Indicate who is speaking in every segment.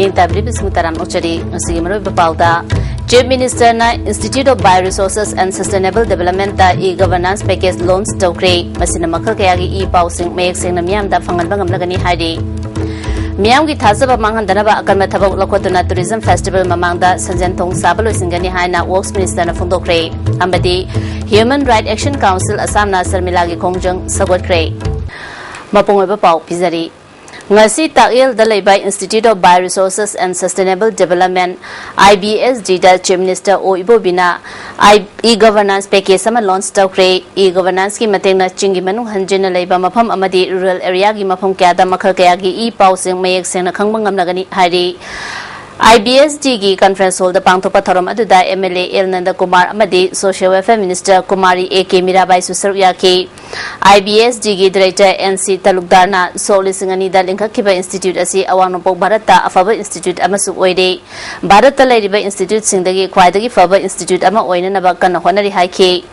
Speaker 1: Ming Tabri Bismutaram Ochari, Sigimaro Bapauda, Chief Minister na Institute of Bioresources and Sustainable Development da e-governance package loans Tokre, Masina Makakayagi e-pausing, Mayek Sinamiam da Fanganbangam Lagani Heidi. Miam ki thasaba manghandanaba akan mathabak lokotuna tourism festival mamangda sanjantong sabalo singani haina works minister na fundokre ambadi Human Rights Action Council Assam na sarmilagi kongjang sagotkre mapungweba pau pizari ngasi takil dalaibai Institute of Bioresources and Sustainable Development IBSD da Chief Minister o ibobina e-governance package sama launch tawkre e-governance ki matengna chingi manung hanjena laiba mafam amadi rural area gi mafam kya da makhal kaya gi e-pausing mayek sengna khangbang ngamnagani hari IBSD ki conference hall da pangthopa thorom aduda MLA Elnanda Kumar amadi Social Welfare Minister Kumari AK Mirabai susaru yaki IBSD ki Director NC Talukdar na Solisingani da Linkhakiba Institute asi Awangnompok Bharata afaba institute amasu oide Bharata lairiba institute singdagi khwaidagi faba institute ama oinanaba kana honari haiki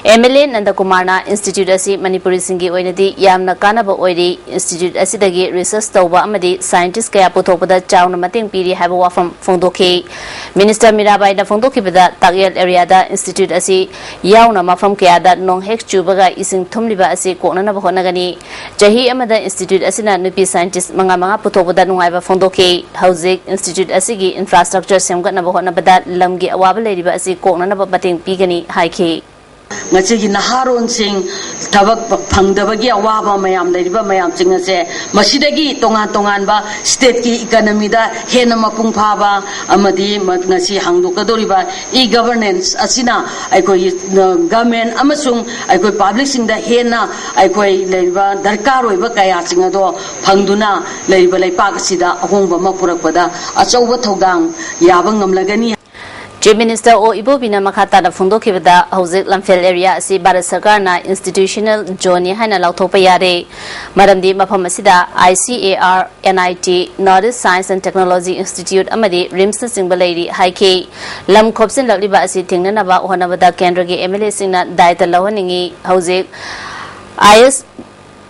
Speaker 1: MLA Nanda Kumar na Institute asi Manipuri singi oinadi yamna kanaba oidi Institute asidagi research tawba amadi scientist kaya puthokpada chawna mateng piri haiba wafam phongdoki Minister Mirabai na phongdokibada tagyal area da Institute asi yauna mafam kaya da nonghek chubaga ising thumliba asi konanaba honagani jahi amada Institute asina nupi scientist manga puthokpada nungaiba phongdoki hauzik Institute asigi infrastructure semgatnaba honabada lamgi awaba leiriba asi konanaba mateng pigani haiki
Speaker 2: ngachigi naharon sing tabak phangdabagi awaba mayam leiriba mayam chingase masidagi tongan ba state ki economy da hena mapung phaba amadi ngasi hangdokadoriba e governance asina aikoi government amasung aikoi public sing da hena aikoi leiriba darkar oiba kaya chingado phangduna leiriba leipak sida ahongba mapurakpada achauba thogang yabang ngamlagani
Speaker 1: Chief Minister o ibobina makhata da phungdokibada hauzik lamphel area asi Bharat Sarkar na institutional zone haina lauthopa yare maramdi mafam asida ICAR NIT Northeast Science and Technology Institute amadi RIMS na singbalai haike lam khopsin lakliba asi thingnanaba honabada kendra gi MLA singna daita lawaningi hauzik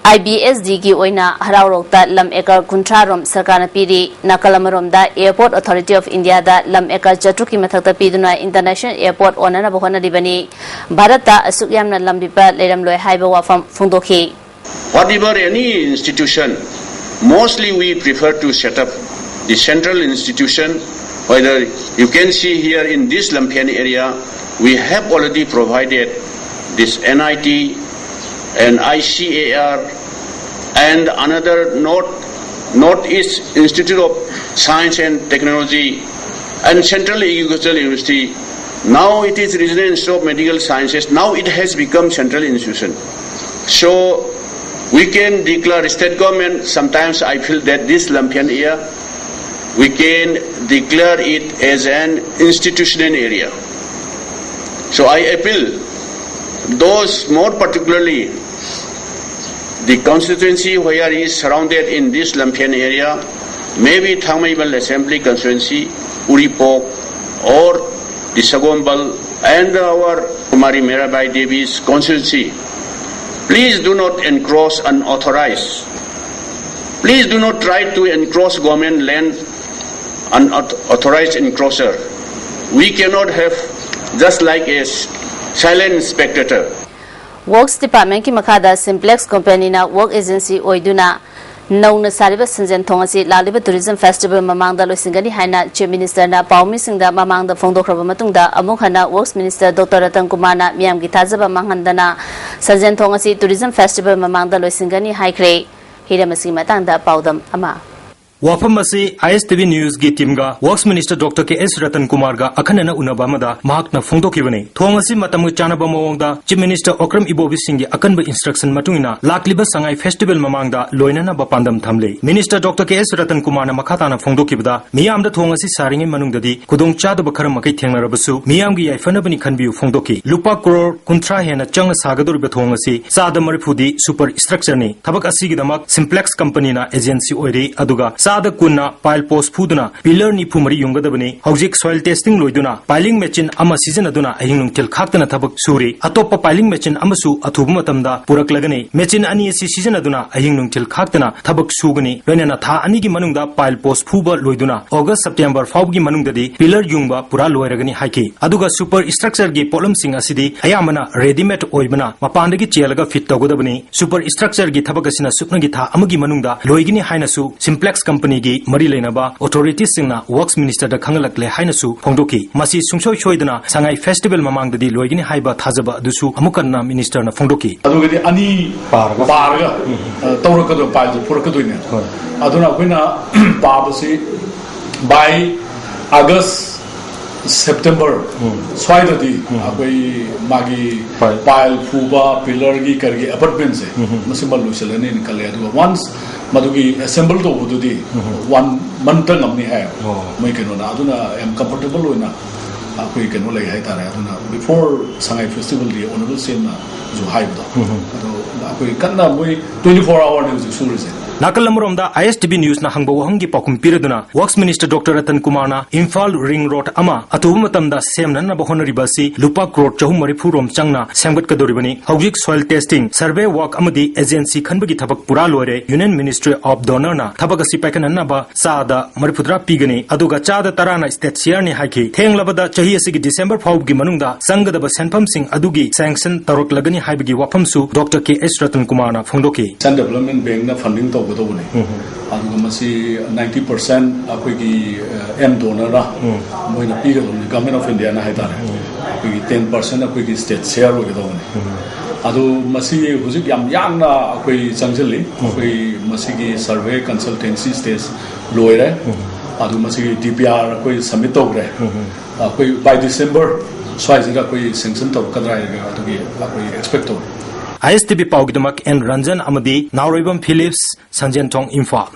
Speaker 1: IBSD ki oina haraurokta lam ekar kuntrarom sarkarna piri nakalamarom da Airport Authority of India da lam ekar chatruki mathakta piduna international airport onana bohona ribani bharata asuk yamna lambipa leiramloi haiba wafam phungdokhi
Speaker 3: whatever any institution mostly we prefer to set up the central institution whether you can see here in this Lampian area we have already provided this NIT and ICAR and another Northeast Institute of Science and Technology and Central Agricultural University. Now it is Regional Institute of Medical Sciences. Now it has become central institution. So we can declare state government. Sometimes I feel that this Lampian area we can declare it as an institutional area. So I appeal those more particularly the constituency where is surrounded in this Lampian area, maybe Thangmaibal Assembly constituency, Uripok, or the Sagombal and our Kumari Mirabai Devi's constituency. Please do not encroach unauthorized. Please do not try to encroach government land unauthorized encroacher. We cannot have just like a silent spectator.
Speaker 1: Works Department ki makhada Simplex Company na work agency oiduna nauna sariba sanjan thongasi laliba tourism festival mamangda loisingani haina Chief Minister na Paumi Singda mamangda phongdokhraba matungda amuk hana Works Minister Dr. Ratan Kumar na miyam ki thajaba manghandana sanjan thongasi tourism festival mamangda loisingani haikre hiramasi matangda paudam ama
Speaker 4: Wafamasi ISTV News gi team ga Works Minister Dr. K.S. Ratan Kumar ga akhanana unabamada mahakna phongdokibani thongasi matam chanaba mawongda Chief Minister Okram Ibobi Singh gi akanba instruction matungina lakliba sangai festival mamangda loinana bapandam thamle Minister Dr. K.S. Ratan Kumar na makhatana phongdokibada miyamda thongasi saringe manungdadi khudong chadaba kharam makai thengnarabsu miyam gi yaifanabani khanbiu phongdoki lupa crore kuntra hena chang sagador be thongasi sada marifudi super structure ni thabak asigi damak Simplex company na agency oire aduga Sada Kuna, Pile Post Puduna, Pillar Nipumari Yungadabani, Hojik Soil Testing Loiduna, Piling Machine Ama Season Aduna, Ayung Til Kaktana Tabak Suri, Atopa Piling Machine Amasu, Atubumatamda, Puraklagani, Machine Ani Season Aduna, Ayung Til Kaktana, Tabak Sugani, Renana Tha Anigi Manunda, Pile Post Puba Loiduna, August September Faugi Manungdadi, Pillar Yungba, Pura Loiragani Haki, Aduga Super Structure Gi Polum Sing Asidi, Ayamana, Ready Met Oibana, Mapandagi Chialaga Fit Togodabani, Super Structure Gi Tabakasina Supnagita, Amagi Manunda, Loigini Hainasu, Simplex Company Gi, Marilenaba, Authorities Singna, Works Minister the Kangalakle Hainasu, Pondoki, Masi Sungsho Shoidana, Sangai Festival Mamang the Loigini Haiba Tazaba, Dusu, Amukana Minister na Fondoki.
Speaker 5: Adugadi Ani Parga, Toraka Pile, Purkaduina. Aduna Wina Babasi by August. September, Swidadi, Magi, Pile, Fuba, Pillar, Kargi, apartments, Masimal Lucian in Kalea. Once Madugi assembled over the 1 month of the hair, make an Aduna, am comfortable in a quick and Olay Haitara. Before Sangai Festival, the honorable Sena Zuhaibda. Kana 24-hour news is
Speaker 4: Nakalamuromda ISTV News na hangba wahangi pakum piraduna Works Minister Dr. Ratan Kumar na Imphal Ring Road ama atubumatamda semna na bahonari basi lupa crore chahum maripurom changna semgat kadoribani hojik soil testing survey work amadi agency khanbagi thabak pura loire Union Ministry of Donor na thabak asi pakan na ba saada maripudra pigani aduga chada tarana state share ni haki thenglabada chahi asigi December fawgi manungda sangada sanpham sing adugi sanction tarok lagani haibagi wafamsu Dr. K.S. Ratan Kumar na phongdoki
Speaker 5: San Development Bank na funding to 90% M donor Government of India 10% state share survey consultancy stage DPR submit by December sanction expect
Speaker 4: ISTV Paugidamak and Ranjan Amadi, Nauribam Phillips, Sanjan Tong Imphal.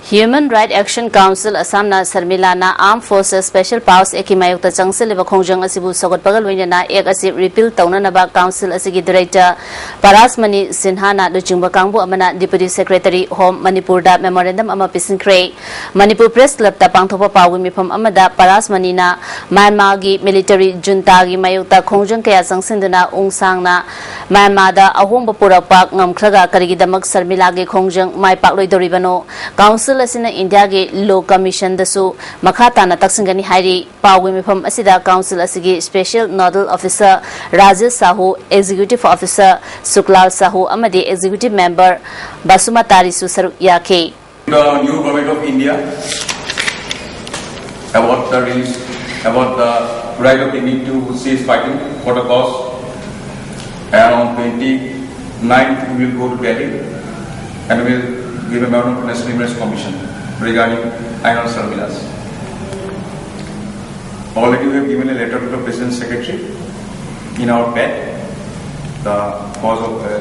Speaker 1: Human Rights Action Council Assamna Sarmilana Armed Forces Special Powers Ekimayukta Changsil Liba Khongjang Asibu Sogot Pagal Winana Ek Asib Repeal Taunanaba Council Asigi Director Parasmani Sinhana Luchingba Kangbu Amana Deputy Secretary Home Manipur da Memorandum Ama Pisinkre Manipur Press Club ta Pangthopa Pawimi Pam Amada Parasmani na Myanmar gi Military Junta gi Mayukta Khongjang Kaya Sangsinduna Ungsang na Myanmar da Ahomba Purakpak Ngamkhraga Karigidamak Sarmila gi Khongjang Mai Pakloi Doribano Council India ge Law Commission dasu Makata na Taksingani Hari Pawimi Pam Asida Council Asigi Special Nodal Officer Rajesh Sahu Executive Officer Suklal Sahu Amadi Executive Member Basumatari Susaruk Yake.
Speaker 6: The new government of India about the right of India to cease fighting for the cause, and on 29th we will go to Delhi and we will give a memorandum to National Human Rights Commission regarding Ainul Sarmilas. Already we have given a letter to the President Secretary in our bed, the cause of the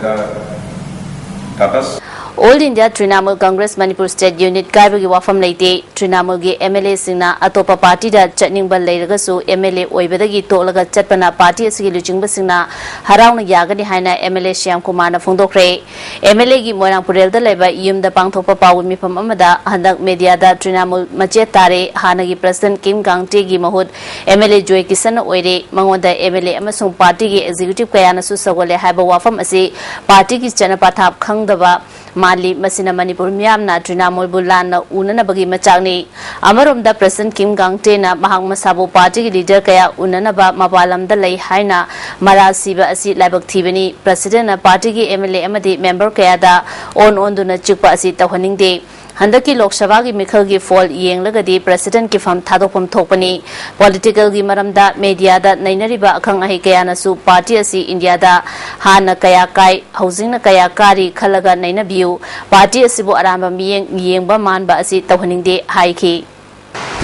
Speaker 6: Tatas.
Speaker 1: All India Trinamool Congress Manipur State Unit Kaibagi Wafam Late Trinamool gi MLA Singna Atopa Party da Chatningbal Lairagasu MLA Oibadagi Tolaga Chatpana Party Asigi Luchingba Singna Harauna Yagani Haina MLA Shyam Kumar na Phongdokre MLA gi Moirang Purel da Leba Yum da Pangthopa Pawumi Pam Amada Handak Media da Trinamool Machet Tare Hanagi President Kim Gangte gi Mahud MLA Joy Kisan Oire Mangonda MLA Amasung Party gi Executive Kayana Su Sagole Haiba Wafam Asi Party gi Chanapathap Khangdaba Mali Masina Manipur Miamna Trinamool Bulana Unana Bagi Machani Amarum da President Kim Gangte na Mahang Masabo Party leader Kaya Unanaba Mabalam da Lay Haina Marasiba Asi Labak Tibani President na Party gi MLA Amadi member Kaya da on Duna Chukpa Asi Tawaning Day Handaki Lok Sabha gi Mikhal gi fall yeng lagadi President ki fam thadopam thokpani political gi maramda media da nainariba akhang ahi kaya na su party asi India da hana kaya kai housing na kaya kari khalaga naina biu party asi bo aramba miyeng yengba manba asi tawhaning de haiki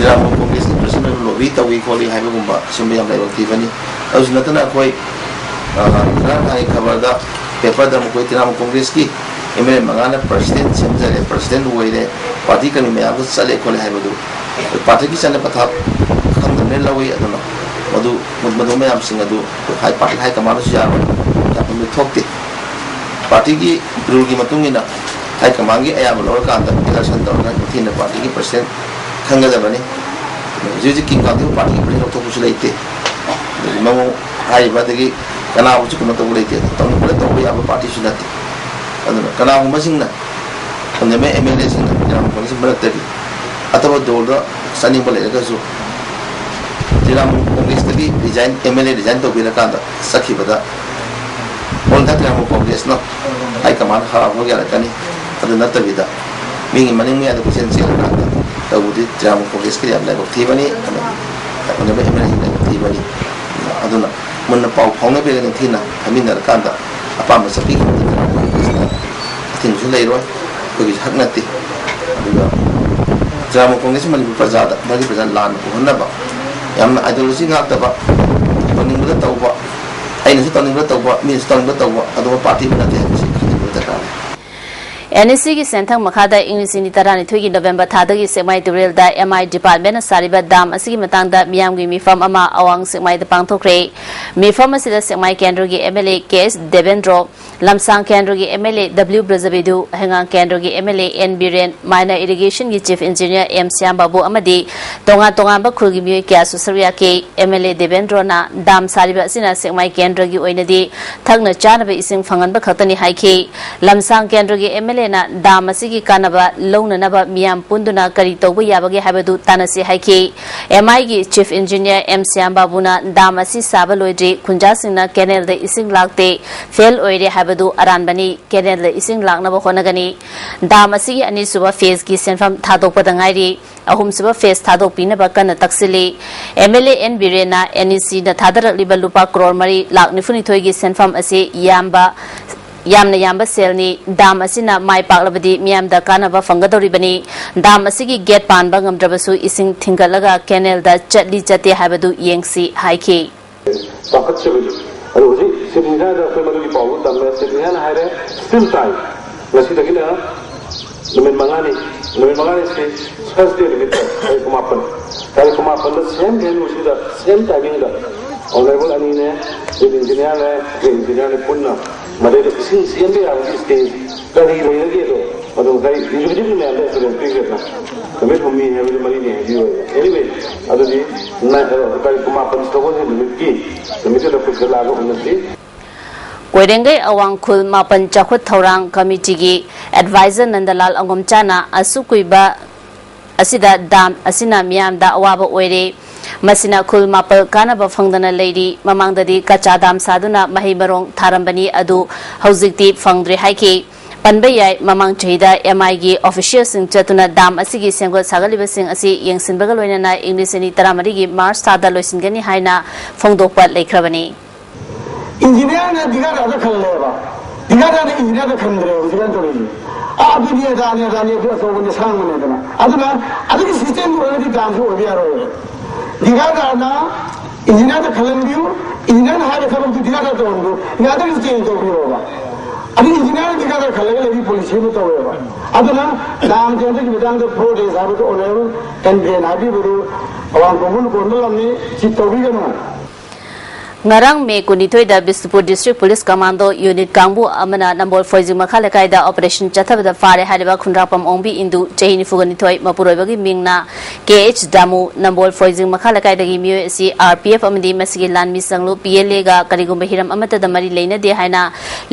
Speaker 7: ya mo congress president lobby tawi kholi haiba gumba sumbi am lai tivani ausnatana koi ran ai khabar da paper da mo koi tina mo congress ki MLA Mangana President Semjare President Wayne Party Kami Mayam Sale Kole Hamadu Party Ki Sana Pathap Khamdamne Lawi Aduna Madu Mayam Singadu High Party High Command Jaro Tapam Thokte Party Ki Rule Ki Matungina hai kamangi ayam lor kan ta election dor na thi na party ki percent khanga da bani ji king ka tu party ki to ku sulai te mamu hai ba de ki kana u chu kuma to ku leite to no ko to ya party su na te aduna kana u masing na onde me MLA sing na jam ko sim barat te ataba dor da sani bole ga su jiram congress te design MLA design to bi na kan da sakhi bada on that jam congress no hai kaman ha ho ya kani aduna ta vida mingi maning me ada kusen sia na ta budi jam congress ki am la ko thi bani on me MLA sing na thi bani aduna mun na pau phong na be ga thi na amin na kan da apa ma sapi tin su lei ro ko gi hak na ti aduga jam congress mani praja da mari praja lan ko na ba yam ideology ngak ta ba toning ba ta ba ai na su toning ba ta ba mi su toning ba ta ba adu party ba ta si ta ka
Speaker 1: NEC की सेंथंग मखादा English नि तरह थुगी नवंबर थादगी सेमाई तुरेल दा MI department सारिबा दाम असigi matang da miyam gi mifam ama awang सेमाई द पांगथोखरे mifam asida सेमाई केंद्र gi MLA KS Devendra lamsang केंद्र gi MLA W ब्रजबेदु हेंगा केंद्र gi MLA N Biren minor irrigation gi chief engineer M Shyam Babu अमदी तोंगा तोंगा बा खुरगी मिय क्या सुसरिया के MLA देवेंद्र ना दाम सारिबा असिना सेमाई केंद्र gi ओइनदी थगना चानबे इसिंग फंगन बा खतनी हाइखे lamsang केंद्र gi MLA na dam asigi kanaba longna naba miyam punduna kari tobu yabage habadu tanasi haiki MI gi chief engineer M Syam Babuna dam asi saba loidri khunja singna canal de ising lakte fail oire habadu aranbani canal de ising lakna ba honagani dam asigi ani suba phase gi senfam thadok padangairi ahum suba phase thadok pina ba kana taksili MLA N Birena NEC na thadarak liba lupa crore mari lak nifuni thoi gi senfam ase yamna yamba selni dam asina mai paklabadi miyam da kanaba fangadori bani dam asigi gate pan bangam drabasu ising thingalaga canal da chatli chate habadu yengsi haiki
Speaker 8: pakat chebi aro ji sibina da ko maru ki pawu tamme sibina na hare still time lasi dagina numen mangani se Thursday limit ay kumapan da same day no sida same timing da honorable ani ne engineer ne punna made sin be our stage kari loye ge do ado kai executive ne ande so speaker na kame mummi ne be mari ne ji anyway ado ji na kai kumapan to ne limit da kusala go unti
Speaker 1: Koirengai awang khul mapan chakhut thorang committee gi advisor Nandalal Angomchana asukuiba asida dam asina miyam da awaba oire masina khul mapal kanaba phangdana leidi mamangdadi kacha dam saduna mahi barong tharambani adu haujikti phangdre haiki panbayai mamang chahida MI gi official sing chatuna dam asigi senggot sagaliba sing asi yengsinbaga loinana English ni taramari gi March tada loisingani haina phongdokpa lekhrabani
Speaker 9: engineer ne digara da khanleba digara ne engineer da khandre engineer to ni abu dia da ne so ne sang ne da aduna adu system ro di dam so obiya ro digara na engineer da khalanbiu engineer ha da khabu digara to ndo ya da system to bi ro ba adu engineer digara khalaga le police mu to ba aduna dam je de bidang de 4 days ha to oneru kan be na bi buru awang ko mun ko ndo lamni chitto bi gano
Speaker 1: ngarang me kunithoi da Bisnupur district police commando unit kangbu amana nambol foizing makhala kai da operation chathabada fare hariba khunrapam ongbi indu chehini fuganithoi mapuroibagi mingna KH damu nambol foizing makhala kai dagi miyo si RPF amadi masigi lanmi sanglu PLA ga karigumba hiram amata da mari leina de haina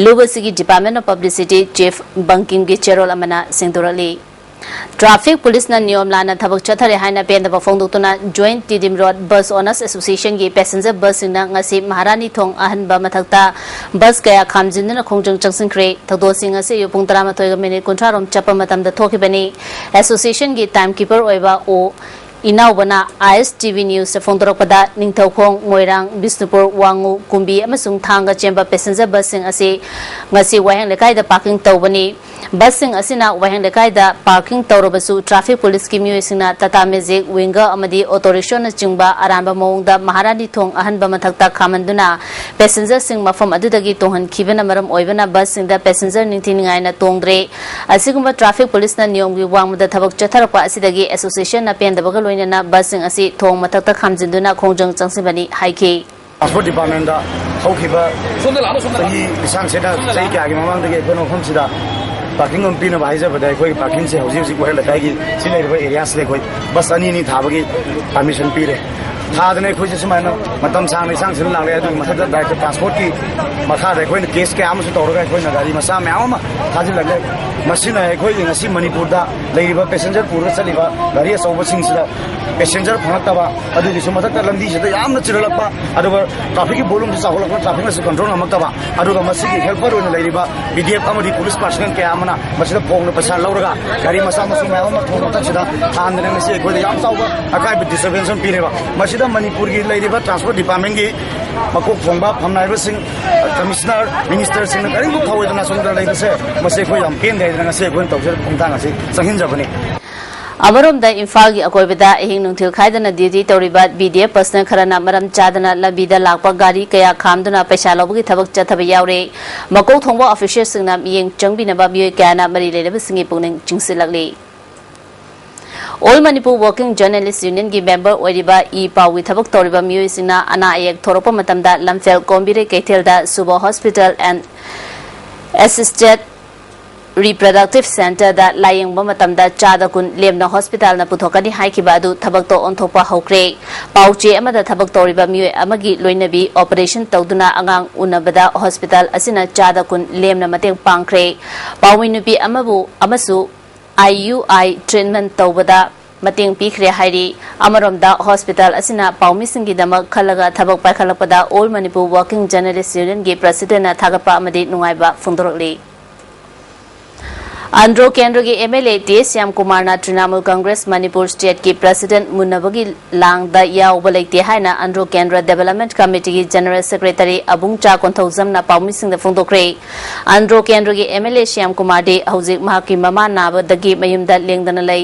Speaker 1: lubasigi department of publicity chief banking gi cherol amana singdurali Traffic Police na niyom lana thabak chathare haina pen da phongdutuna Joint Tidim Road Bus Owners Association gi passenger bus na ngasi Maharani thong ahan ba mathakta bus kaya khamjinna khongjang changsingkre thado sing ase yopung 13 minute kontra rom chapa matam da thokibani association gi timekeeper oiba o inaubana ISTV News phongdorokpada ningthaukhong moirang Bisnupur wangu kumbi amasung thanga chemba passenger bus sing ase ngasi wahang lekai da parking tawbani bus sing asina wahang lekai da parking tawrobasu traffic police ki miyo singna Tata Magic Winger amadi auto rickshaw na chingba aramba mawong da Maharani thong ahan ba mathakta khamanduna passenger sing mafam adudagi tonghan khibana maram oibana bus sing da passenger ningthiningai na tongdre asigumba traffic police na niyom gi wangmuda thabak chatharpa asidagi association na pen da bagal na busing asi thong mathakta khamjinduna khongjang changsibani haiki
Speaker 9: Transport Department da haukiba sahi lisang seda sahi kya gi mamang de kono khom sida parking हम पीना भाई जब बताए कोई parking से हौजी हौजी कोई लगाएगी सिले एरिया से कोई बस नहीं था बगी परमिशन पी रहे थादने कोई जैसे मानो मतलब सांग से लाग रहे मतलब डायरेक्ट ट्रांसपोर्ट की मखा रहे कोई केस के आम से तौर का कोई गाड़ी मसा मैम थाजी लगे मशीन है कोई ngasi मणिपुर दा लेरिबा पैसेंजर पूरा चलीबा गाड़ी अचौब सिंगसिदा पैसेंजर फंगतबा अदुगी सुमथक लंदी से यामना चिरलपा अदुगा ट्रैफिक की वॉल्यूम से चाहलपा ट्रैफिक से कंट्रोल नमक्तबा अदुगा मसीगी हेल्पर ओन लेरिबा बीडीएफ अमदी पुलिस पर्सनल के आमना मसिदा फोंग पैसा लौरगा गाड़ी मसा मसु मैम थोन तकसिदा थानदने ngasi कोई याम चावबा अकाय डिस्टर्बेंस पीरेबा मसिदा मणिपुर की लेरिबा ट्रांसपोर्ट डिपार्टमेंट की मकोक फोंबा फमनाइबा सिंह कमिश्नर मिनिस्टर सिंह करी मुख थवैदना सुंदर लेबसे मसे कोई हम पेन देदना ngasi कोई तौजर पुंतांग से संहिंजबनी
Speaker 1: अमरोमदा इम्फाल की अकोइबदा अहिंग नुंथिल खाइदना ड्यूटी तौरिबा बीडीएफ पर्सनल खरना मरम चादना लंबीदा लाकपा गाड़ी कया खामदुना पैसा लौबगी थबक चथब यावरे मकौ थोंबा ऑफिशियल सिंगना मियेंग चंगबिनबा मियोय कयाना मरी लेरब सिंगी पुनिंग चिंगसिलकली all Manipur working journalist union की मेंबर ओरिबा ई पावी थबक तौरिबा मियोय सिंगना अना अयक थोरप मतमदा लमफेल कोम्बिरे कैथेलदा सुबह hospital and assisted reproductive centre दा लायंग मतमदा चादा कुन लेमना हॉस्पिटल ना पुथोकनी हाइकिबा अदु थबक तो ओंथोपा हौक्रे पाउचे अमदा थबक तौरिबा मियोय अमगी लोइनबी ऑपरेशन तौदुना अंगांग उनबदा हॉस्पिटल असिना चादा कुन लेमना मतेंग पांख्रे पाउमी नुपी अमबु अमसु IUI ट्रीटमेंट तौबदा मतेंग पीखरे हाइरी अमरोमदा हॉस्पिटल असिना पाउमिसिंगी दमक खलगा थबक पाखलपदा all Manipur working journalist union के प्रेसिडेंट ना थागपा अमदि नुंगाइबा फुंदोरकली आंध्र केंद्र के एमएलए टी श्याम कुमार ना तृणमूल कांग्रेस मणिपुर स्टेट की प्रेसिडेंट मुन्नबगी लांगदा यावब लेते हाइना आंध्र केंद्र डेवलपमेंट कमिटी की जनरल सेक्रेटरी अबुंगचा कोंथौजम ना पाउमिसिंग फोंदोक्रे आंध्र केंद्र के एमएलए श्याम कुमार दे हौजिक महाकी ममा नाबदगी मयुमदा लेंगदना लई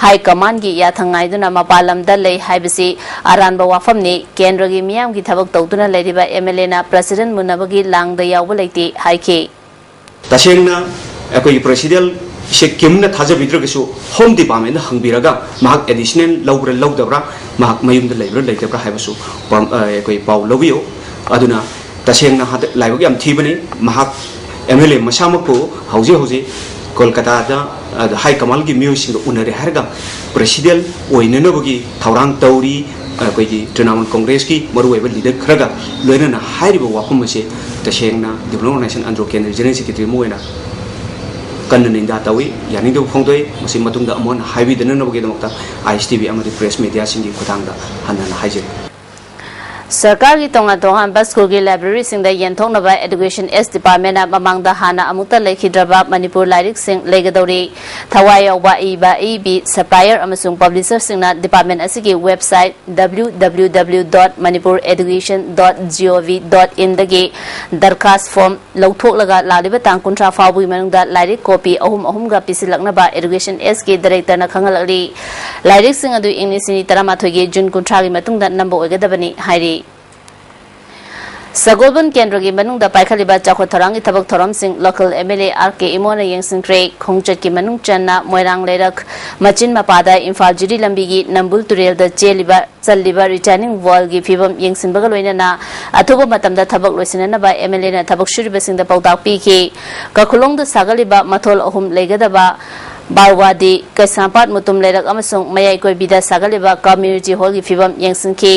Speaker 1: हाई कमान की याथंगाइदुना मपालमदा लई हाइबसी आरानबा वाफमने केंद्र की मियाम की थबक तौदुना लेरिबा एमएलए ना प्रेसिडेंट मुन्नबगी लांगदा यावब लेते हाइके
Speaker 10: तसेंगना अकोई प्रेसिडेंट से किमना थाजबिद्रगसु होम डिपार्टमेंट हंगबिरगा महक एडिशनल लौब्रा लौदब्रा महक मयुमदा लेब्रा लेतब्रा हाइबसु अकोई पाउ लौबियो अदुना तसेंगना लाइबग याम थीबनी महक एमएलए मसामको हौजे हौजे कोलकाता हाई कमाल की म्यूजिक उनरे हरगा प्रेसिडेंट ओइननबगी थौरांग तौरी अकोई तृणमूल कांग्रेस की मरुएब लीडर खरगा लोइनना हाइरिबो वाफम से तसेंगना डेवलपमेंट ऑर्गेनाइजेशन आंध्र केंद्र जनरल सेक्रेटरी मोइना कन्न निंदा तवी यानी दो फोंदोय मसी मतुंगदा अमोन हाइबीदननबगेदमक्ता ISTV अमदि प्रेस मीडिया सिंगी खुदांगदा हन्ना हाइजे
Speaker 1: सरकार की तोंगा तोंगा बस स्कूल की लाइब्रेरी सिंह दा यंथोंगनबा एजुकेशन एस डिपार्टमेंट ना ममांगदा हाना अमुक्ता लेखिद्रबा मणिपुर लाइरिक सिंह लेगदौरी थवाई यौबा ईबी सप्लायर अमसुंग पब्लिशर सिंहना डिपार्टमेंट असिगी वेबसाइट www.manipureducation.gov.in दगी दरखास्त फॉर्म लौथोकलगा लालिबा तांग कुंट्रा फावबुई मनुंगदा लाइरिक कॉपी अहुम पिसिलकनबा एजुकेशन एस की डायरेक्टर ना खंगलकली लाइरिक सिंह अदु इंग्लिश 13 गी जून कुंट्रा की मतुंगदा नंबर ओइगदबनी हाइरी सगोबन केंद्र की मनुंग पाइखलिबा चाखो थरांग की थबक थरम सिंह लोकल एमएलए आरके इमोना यंगसिंख्रे खोंगचट की मनुंग चन्ना मोइरांग लेरक मचिन मपादा इम्फाल जिरी लंबी की नंबुल तुरेल द चलिबा रिटर्निंग वॉल की फिबम यंगसिनबगा लोइनना अथुबा मतमदा थबक लोइसिननबा एमएलए ना थबक शुरिबसिंग द पौताक पीखि कखुलोंग द सागलिबा मथोल अहुम लेगदबा बारवादी कैसापात मुतुम लेरक अमसुंग मयाई कोइबिदा सागलिबा कम्युनिटी हॉल की फिबम यंगसिनखि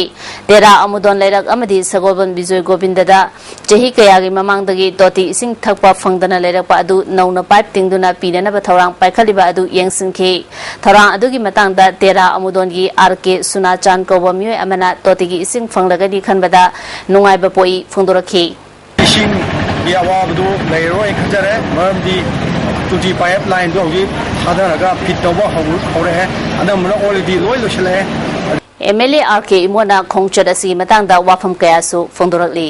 Speaker 1: तेरा अमुदोन लेरक अमदि सगोबन बिजोय गोविंददा चही कयागी ममांगदगी तोती इसिंग थकपा फंगदना लेरकपा अदु नौना पाइप तिंगदुना पीननबा थौरांग पाइखलिबा अदु यंगसिनखि थौरांग अदुगी मतंगदा तेरा अमुदोन की आरके सुनाचान कोबा मियोय अमना तोतीगी इसिंग फंगलगदी खनबदा नुंगाइबा पोई फंगदोरखि
Speaker 9: इसिंग की अवाबदु लेरोय खजरे मरमदी तुजी पाइप लाइन दो होगी हादरगा फिट तौबा हौरे है अदमना ऑलरेडी लोय लोशले
Speaker 1: एमएलए आरके इमोना खोंगचट असि मतंगदा वाफम कयासु फंगदोरखली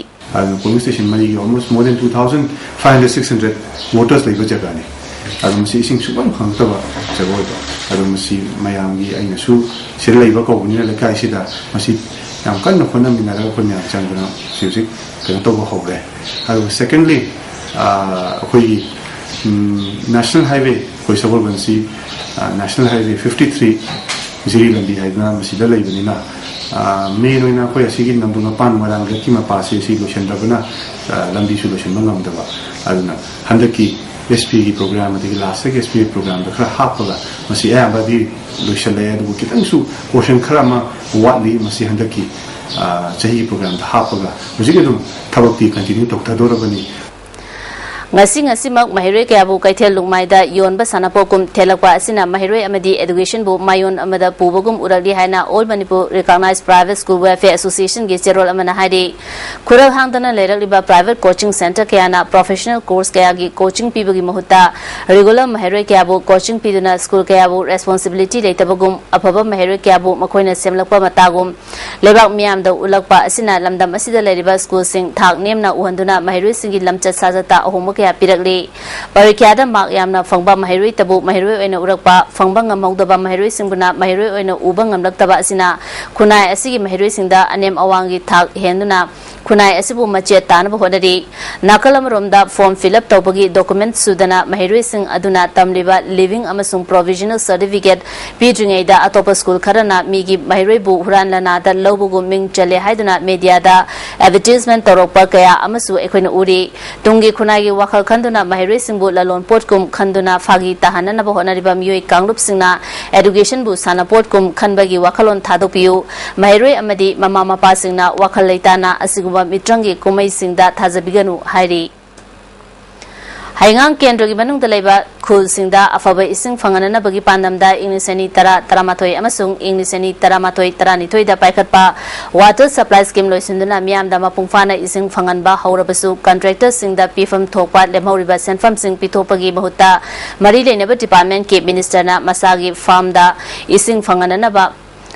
Speaker 8: polling station money almost more than 2,500-600 voters like jagani adum si sing subam khangtaba jagoi ba adum si mayam gi aina su sir leiba ko ni la kai sida masi yam kan no khona mina ra ko nya changna music kan to go hore adu secondly koi national highway koi suburban si national highway 53 ziri lambi haidna masi da leibani na main oina ko asigi namduna pan marang ki ma pase si lo shendabana lambi su lo shendam namdaba aduna handaki SP ki program adi last ki SP program da khara hapaga masi ayambadi loisale adu kitang su portion khara ma watli masi handaki chahi program da hapaga mujige dum thabakti continue tokta dorabani
Speaker 1: ngasi mak mahiroi kaya bu kaithel lungmai da yon ba sanapokum thelakwa asina mahiroi amadi education bu mayon amada pubogum urali haina all manipur recognized private school welfare association ge cherol amana haidi kural hangdana lerakliba private coaching center kaya na professional course kaya gi coaching pibagi mahutta regular mahiroi kaya bu coaching piduna school kaya bu responsibility leitabagum afaba mahiroi kaya bu makoina semlakpa matagum lebak miam da ulakpa asina lamdam asida leriba school sing thak nemna uhanduna mahiroi singi lamchat sajata ahum kaya pirakli parikyada mak yamna fangba mahiroi tabu mahiroi oina urakpa fangba ngamawdaba mahiroi singbuna mahiroi oina uba ngamlaktaba asina kunai asigi mahiroi singda anem awangi thak henduna kunai asibu mache tanaba hodari nakalam romda form fill up tawbagi document sudana mahiroi sing aduna tamliba living amasung provisional certificate pidringaida atopa school kharana migi mahiroi bu huran lana da lawbugu ming chale haiduna media da advertisement torokpa kaya amasu ekhoina uri tungi kunai gi wakhal khanduna mahiroi singbu lalon potkum khanduna fagi tahana na bahonariba miyoi kanglup singna education bu sana potkum khanbagi wakhalon thadokpiu mahiroi amadi mama mapa singna wakhal leitana asiguma mitrangi kumai singda thajabiganu hairi Haingang Kendra gi manung dalaiba khul singda afaba ising fangana bagi pandamda inglisani taramatoi amasung inglisani taramatoi taranithoi da paikhatpa water supply scheme loisinduna miam da mapungfana ising fanganba haurabasu contractor singda pifam thokpa lemhoriba senfam sing pitopagi mahutta mari leinaba department ke minister na masagi farm da ising fangana ba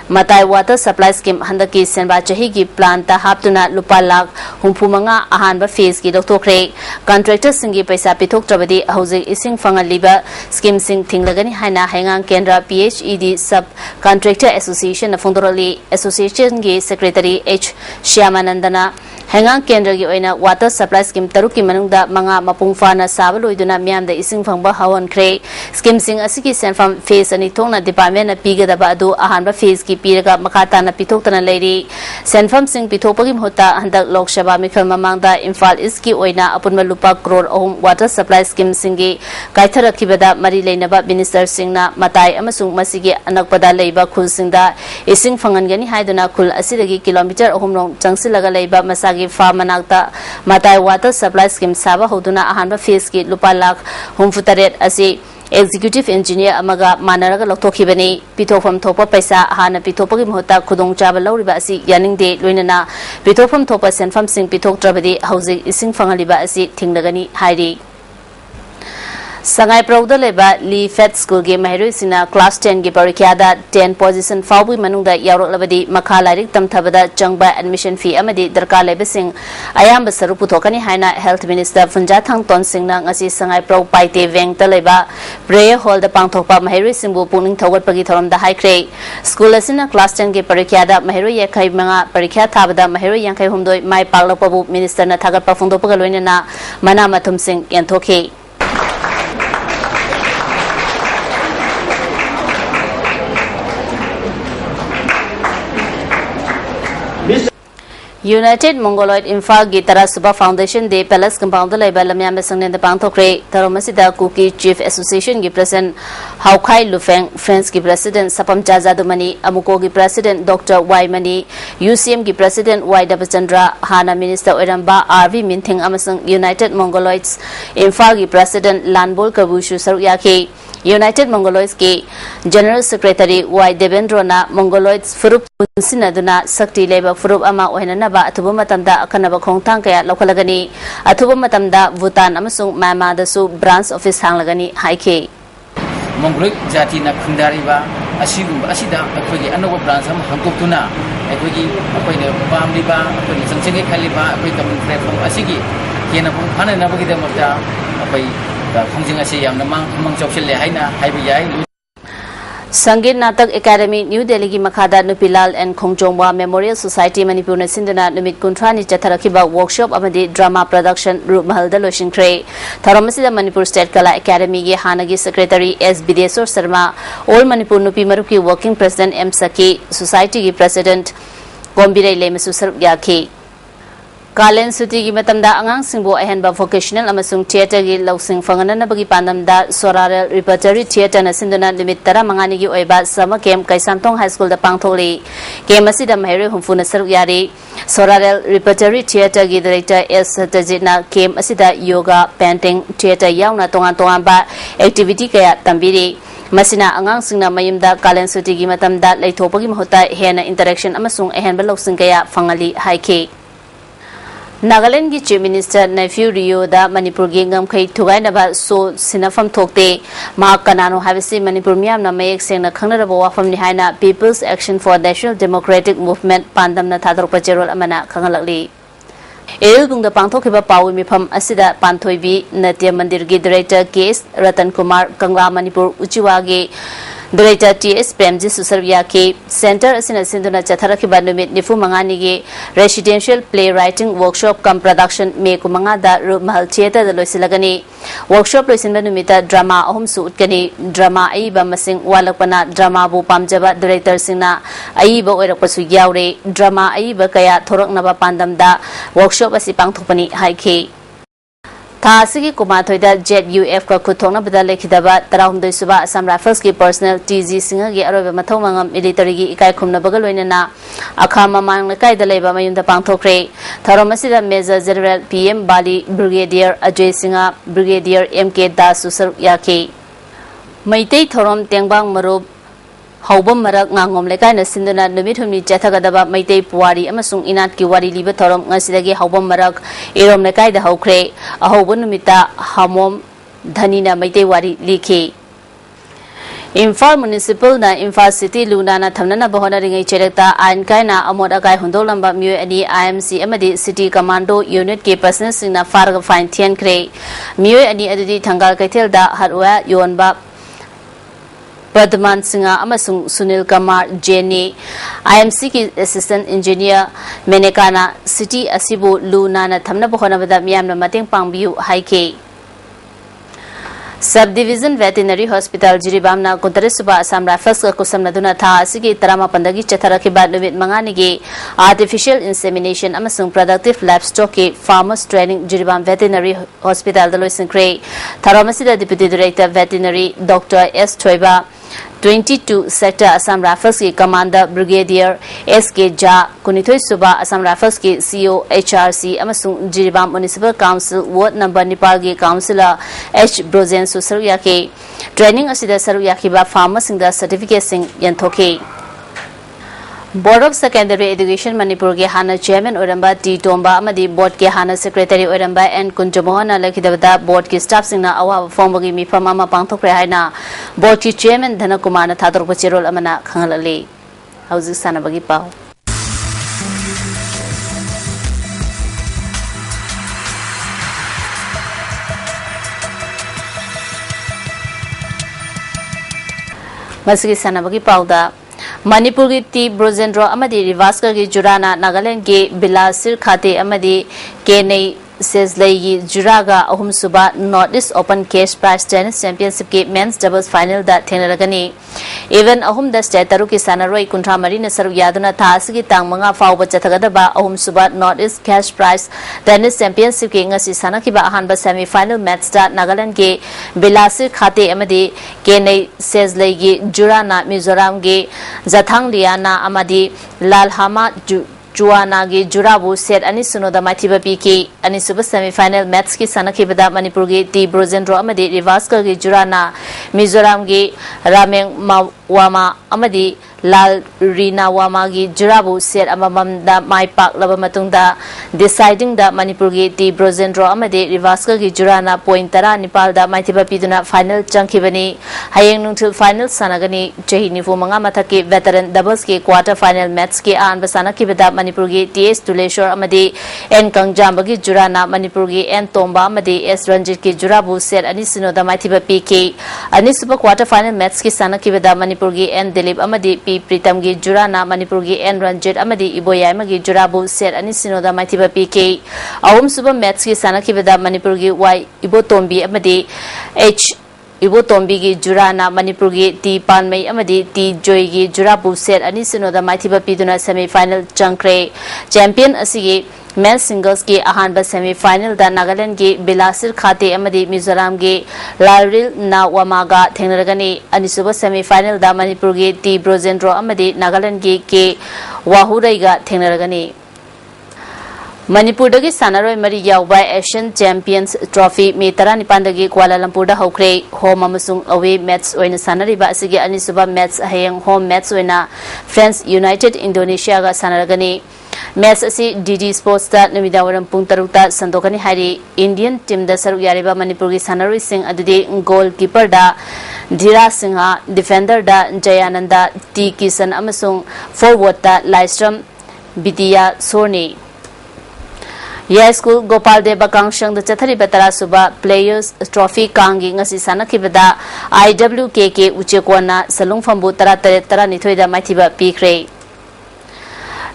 Speaker 1: Matai water supply scheme handaki senba chahi gi plan ta haptuna lupa lakh humphumanga ahanba phase gi doktokre contractor singi paisa pithok trabadi hauji ising fangaliba scheme sing thinglagani haina haingang kendra PHED sub contractor association na fondorali association gi secretary H Shyamanandana Hangang Kendra gi oina water supply scheme taruki manungda manga mapungfana sabaloiduna miamda ising fangba hawan kre scheme sing asiki senfam phase ani thongna department na pigada ba adu ahanba phase gi piraga makata na pithoktana leiri senfam sing pithopagi mhota handak lok sabha mikhal mamangda Imphal East ki oina apunma lupa crore ahum water supply scheme singi kaitharakibada mari leinaba minister singna matai amasung masigi anakpada leiba khul singda ising fangangani haiduna khul asidagi kilometer ahum rong changsilaga leiba masa Famanakta Matai water supply scheme Saba Hoduna Ahanba phase ki lupa lakh humfutaret asi executive engineer amaga manaraga loktokibani pitofam thopa paisa hana pitopagi mohta khudong chaba lawriba asi yaningde loinana pitofam thopa senfam sing pitok trabadi hauji ising fangaliba asi thinglagani hairi Sangai Prauda leba Lee Fed School ge mahiroi sina class 10 ge parikyada 10 position fawbi manungda yaurok labadi makha lairik tamthabada changba admission fee amadi darkar leba sing ayamba sarup puthokani haina health minister Funjathang Tonsingna ngasi Sangai Prau paite vengta leba prayer hall da pangthokpa mahiroi singbu pungning thawat pagi thoram da haikre school asina class 10 ge parikyada mahiroi yakai manga parikya thabada mahiroi yankai humdoi mai paklapabu minister na thagat pa phungdopaga loinena mana mathum sing yanthoke United Mongoloid Imphal Gitara Suba Foundation de Palace Compound Laiba Lamyam Sangnen the Pangthokre Taromasida Kuki Chief Association gi President Haukai Lufeng Friends gi President Sapam Jazadumani Amuko gi President Dr. Y Mani UCM gi President Y Dabachandra Hana Minister Oiramba RV Minthing Amasang United Mongoloids Imphal gi President Lanbol Kabushu Sarukyake United Mongoloids ke General Secretary Y Devendrona Mongoloids Furup Punsinaduna Sakti Leba Furup Ama Ohinanaba Atuba Matamda Akanaba Kongtang kaya Lokalagani Atuba Matamda Bhutan Amasung Myanmar dasu branch office hanglagani haike
Speaker 11: Mongoloid Jati na Khundariba Asigumba Asida Akogi Anova branch am Hangtokuna Akogi Akoina Pamliba Akoi Sangsenge Khaliba Akoi Kamun platform Asigi Kena Hana Nabagi Damata Akoi Sangit Natak Academy New Delhi ki Makhada Nupilal and Khongjongwa Memorial Society Manipur na sindana numit kuntrani chatharakiba workshop amadi drama production Rup Mahalda Loshinkre Tharamasida Manipur State Kala Academy ge Hanagi Secretary S. Bideswar Sharma All Manipur Nupi Marup ki Working President M. Saki Society ki President Gombire Lemesu Sarup Yaki Kalen suti gi matamda angang singbo ahenba vocational amasung theater gi lausing fanganana bagi pandamda Sorarel Repertory Theater na sinduna limit tara mangani gi oiba sama kem Kaisantong High School da pangtholi kem asida mahire humfuna saruk yari Sorarel Repertory Theater gi director S Tajina kem asida yoga painting theater yauna tongan ba activity kaya tambiri Masina angang singna mayimda Kalen suti gi matamda leithopagi mahuta hena interaction amasung ahenba lausing kaya fangali haike Nagaland ki Chief Minister Nephew Rio da Manipur gi ngamkhai thugai naba so sinafam thokte ma kanano habisi Manipur miam na mayek sengna khangna rabo wafam ni haina People's Action for National Democratic Movement pandam na thadrok pacherol amana khangalakli El bung da pangthokiba pawi mifam asida panthoibi Natya Mandir gi Director K.S. Ratan Kumar Kangla Manipur Uchiwa gi Director T.S. Premji Susarvia ke Center asina sinduna chatharaki banumit nifu mangani ge Residential Playwriting Workshop cum Production me kumanga da Rumahal Theater da loisilagani Workshop loisin banumita drama ahum su utkani drama aiba masing walakpana drama bu pamjaba director singna aiba oirakpasu yaure drama aiba kaya thoraknaba pandamda workshop asi pangthokpani haike Tasigi Kumathoida Jet UF ka kuthongna bada lekhidaba tarahumdoi suba Assam Rifles ki personal TG Singa gi aroba mathau mangam military gi ikai khumna bagal loinana akhama mang kai da leiba mayunda pangthokre tharomasida Major General PM Bali Brigadier Ajay Singa Brigadier MK Das Susar yake Maitei thorom tengbang marub Haubam marak ngangom lekai na sinduna numit humni chathagadaba maitei puwari amasung inat ki wari liba thorom ngasidagi haubam marak erom lekai da haukre ahauba numita hamom dhanina maitei wari likhe Imphal Municipal na Imphal City Luna na thamnana bahona ringai cherekta ain kaina amod akai hundolamba myoy ani IMC amadi City Commando Unit ke personnel singna farga fine thian kre myoy ani adudi thangal kaithel da harwa yonba Pradman Singha amasung Sunil Kumar Jeni IMC ki Assistant Engineer Menekana City Asibu Luna na thamna bokhona bada miyam na mateng pangbiu haike Subdivision Veterinary Hospital Jiribam na kuntare suba Assam Rifles ka kusamna duna tha asigi tarama pandagi chatharaki ba numit mangani gi artificial insemination amasung productive livestock ki farmers training Jiribam Veterinary Hospital daloi singkre tharomasida Deputy Director Veterinary Dr. S Thoiba 22 Sector Assam Rifles ki Commander Brigadier S.K. Jha Kunithoi Suba Assam Rifles ki CO HRC amasung Jiribam Municipal Council Ward Number Nepal ki Councillor H. Brozen Susarya ke training asida sarya ki ba farmers sing da certificate sing yanthoke Board of Secondary Education Manipur ke hana chairman oramba T Tomba amadi board ke hana secretary oramba N Kunjamohana lakhidabada board ki staff singna awa form bagi mi phama ma pangthokre haina board ki chairman Dhana Kumar na thador pachirol amana khangalale hauji sana bagi pau masigi sana bagi pau da Manipur ki T Brojendro amadi Rivaskar ki Jurana Nagaland ki Bilasir khate amadi Kenei Seslei ki Juraga ahum suba Northeast Open Cage Prize Tennis Championship ki men's doubles final da thenaragani even ahum da state taru ki sanaroi kuntra mari na saru yaduna thas ki tang manga fawba chathagada ba ahum suba Northeast Cash Prize Tennis Championship ki ngasi sanaki ba ahan ba semi final match da Nagaland ki Bilasir khate amadi Kenei Seslei ki Jurana Mizoram ki Zathang Liana amadi Lalhama Juana gi Jurabu set ani sunoda mathiba piki ani suba semi final match ki sanaki bada Manipur gi T Brojendro amadi Rivaskar gi Jurana Mizoram gi Rameng Mawama amadi Lal Rina Wama gi Jurabu set amamam da mai pak laba matungda deciding da Manipur gi T Brojendro amadi Rivaskar gi Jurana point tara Nepal da mathiba piduna final changkibani hayeng nungthil final sanagani chahi nifu manga mathaki veteran doubles ki quarter final match ki an basana ki bada Manipur gi TS Tuleshwar amadi N Kangjamba gi Jurana Manipur gi N Tomba amadi S Ranjit ki Jurabu set ani sinoda mathiba PK ani super quarter final match ki sana ki bada Manipur gi N Dilip amadi P Pritam gi Jurana Manipur gi N Ranjit amadi Iboyama gi Jurabu set ani sinoda mathiba PK ahum super match ki sana ki bada Manipur gi Y Ibotombi amadi H Ibu Tombi gi jura na Manipur gi ti Panmei amadi ti Joy gi jura bu set ani sinoda maithiba piduna semi final changkre champion asigi men's singles ki ahanba semi final da Nagaland gi Bilasir Khate amadi Mizoram gi Laril na Wamaga thengnaragani anisuba semi final da Manipur gi ti Brojendro amadi Nagaland gi ke Wahurai ga thengnaragani Manipur dagi sanaroi mari yauba Asian Champions Trophy me tara nipandagi Kuala Lumpur da hokre home amasung away match oina sanariba asigi anisuba match hayang home match oina France United Indonesia ga sanaragani match asi DD Sports ta numidawaram pung tarukta sandokani hari Indian team da saruk yariba Manipur gi sanaroi sing adudi goalkeeper da Dhira Singha defender da Jayananda T Kisan amasung forward da Lystrom Bidiya Sorni Yai School Gopal Deva Kangshang the Chathari Batara Suba Players Trophy Kangi ngasi sanakibada IWKK Uchekwana Salung Fambu Tara Tara Nithoida Maithiba Pikre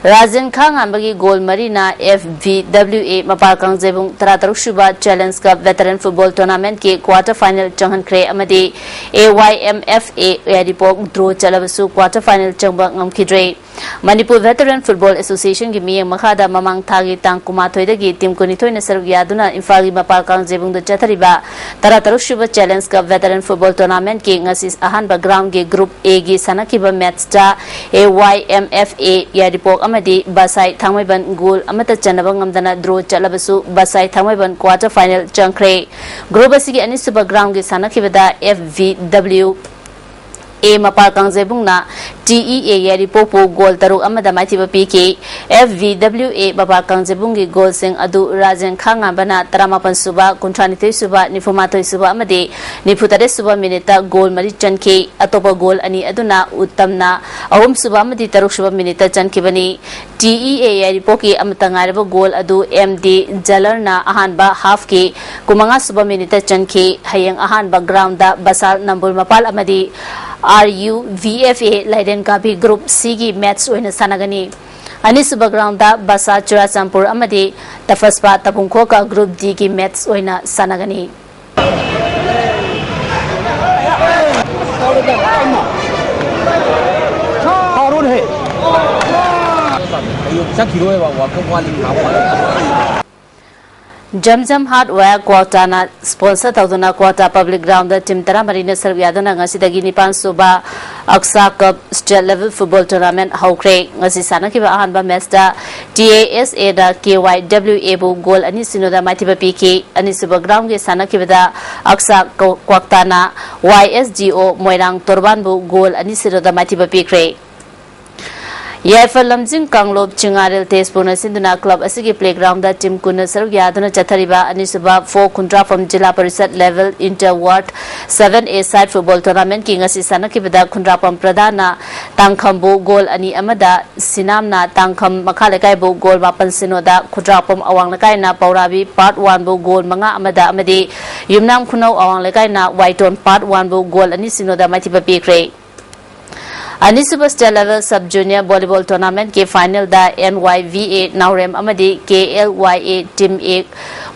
Speaker 11: Rajan Khang Ambagi Goal Marina FVWA Mapal Kangjebung Tara Tarushuba Challenge Cup Veteran Football Tournament ke quarter final Changhan Kre Amadi AYMFA Yaripok Draw Chalabasu quarter final Changba Ngamkidre Manipur Veteran Football Association gi miyang makhada mamang thagi tang kumathoida gi team kunithoi na saruk yaduna infagi mapal kang jebung da chathariba tarataruk shuba challenge cup veteran football tournament ki ngasi ahanba ground gi group A gi sanakiba match ta AYMFA yaripok amadi basai thangmaiban goal amata chanaba ngamdana draw chalabasu basai thangmaiban quarter final changkre group asigi anisuba ground gi sanakibada FVW A Mapal Kangjebung na TEA yari popo goal taruk amada maithiba PK FVWA Mapal Kangjebung gi goal sing adu Rajan Khanga bana taramapan suba kunthranithoi suba nifumathoi suba amade nifutare suba minita goal mari chanke atopa goal ani aduna uttamna ahum suba amadi taruk suba minita chankibani TEA yari poki amatangaraba goal adu MD Jalarna ahanba half ke kumanga suba minita chanke hayang ahanba ground da basal nambul mapal amadi RUVFA Leiden Gabi Group C gi match oina sanagani ani suba ground da basa Churachampur amadi tafaspa tapungkho ka group D gi match oina sanagani
Speaker 12: harun hai sakiro hai wa ka wali
Speaker 11: Jamjam Hardware Quatana sponsor Tauduna Quata Public Ground the Team Tara Marina Serviadana Ngasidagi Nipan Suba Aksa Cup State Level Football Tournament Haukre Ngasi Sanakiba Ahanba Mesta TASA da KYWA bu goal ani sinoda Maitiba PK ani Suba Ground ge Sanakiba da Aksa Quatana YSGO Moirang Torban bu goal ani sinoda Maitiba PK Yaifal Lamjing Kanglop Chingaril Tespuna Sinduna Club Asigi Playground the Team Kuna Saruk Yaduna Chathariba Anisuba 4 Kundra from Jilla Parisat Level Inter-Ward 7A Side Football Tournament King Asi Sanakibada Kundra Pam Pradana Tangkambu Goal Ani Amada Sinamna Tangkam Makalekai Bu Goal Mapan Sinoda Kundra Pam Awang Lekai na Paurabi Part 1 Bu Goal Manga Amada Amadi Yumnam Kunau Awang Lekai na Waiton Part 1 Bu Goal Ani Sinoda Maitiba Pikre Ani Super State Level Sub Junior Volleyball Tournament के final दा NYVA Naurem amadi KLYA Team A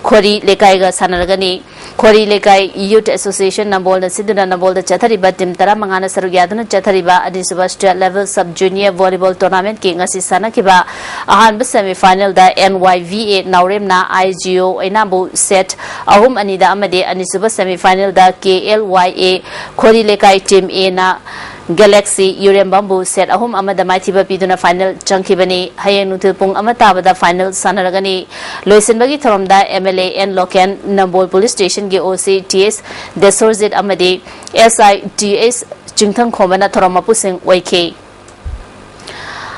Speaker 11: Khori Lekai ga sanaragani Khori Lekai Youth Association Nambol na Siduna Nambol da Chathariba Team Tara Mangana Sarugyadan Chathariba Ani Super State Level Sub Junior Volleyball Tournament ke ngasi sanakiba ahan semi final da NYVA Naurem na IGO Ainambu set ahum anida amadi Ani Super semi final da KLYA Khori Lekai Team A na Galaxy Urem Bamboo set ahum amada maithiba piduna final changkibani hayeng nutil pung amata bada final sanaragani loisenbagi thoromda MLA and Loken Nambol Police Station ge OC TS Desorzit amadi SITS Chingthang Khomana thoromapu sing YK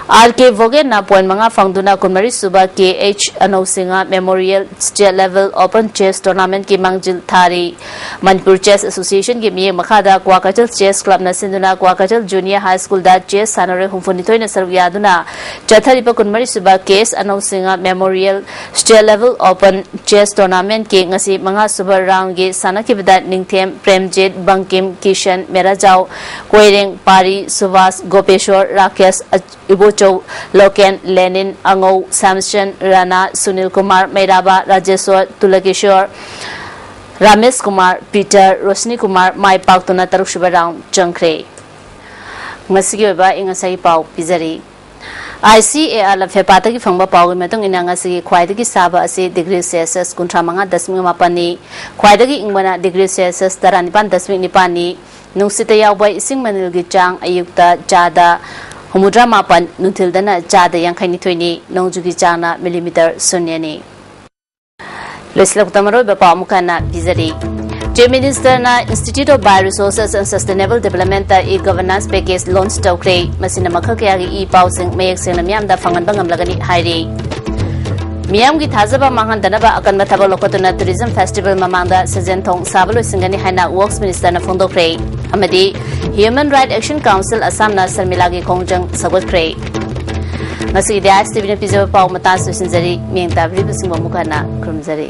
Speaker 11: RK Vogen na point mga fangduna kunmari suba KH Anosinga Memorial State Level Open Chess Tournament ki mangjil thari Manipur Chess Association ki miye makhada Kwakatal Chess Club na sinduna Kwakatal Junior High School da chess sanare humfunitoy na sarwyaduna chatharipa kunmari suba KH Anosinga Memorial State Level Open Chess Tournament ki ngasi mga suba round gi sanakibda ningthem Premjit Bankim Kishan Merajao Koireng Pari Suvas Gopeshwar Rakesh Ibocho Loken Lenin Angou Samson Rana Sunil Kumar Meiraba Rajeshwar Tulakeshwar Ramesh Kumar, Peter, Rosni Kumar, Mai Paktuna Taruksuba round, Jankre. Ngasigiba ingasay pau pizari. ICAR la fepata ki phangba pau metong inangasi khwaidagi saba ase degree Celsius kuntramanga dasmi mapani khwaidagi ingmana degree Celsius 19.9 ni nungsita yawbai ising manilgi chang ayukta jada humudra mapan nuthildana jada yangkhaini thoini nongjugi changna millimeter sunyani leslok tamaro bapa mukana bizari Chief Minister na Institute of Bioresources and Sustainable Development ta e-governance package launch tawkre masina makhal kaya gi e-pausing mayek sengna miyam da phangan bangam lagani hairi miyam gi thajaba mangan danaba akan mathaba lokotuna tourism festival mamangda season thong sabalo singani haina works minister na phondokre amadi Human Rights Action Council Assam na Sarmila gi khongjang sagotkhre ngasi dia ISTV na pijo pau mata susinjari miyang tabri bisingwa mukana krumjari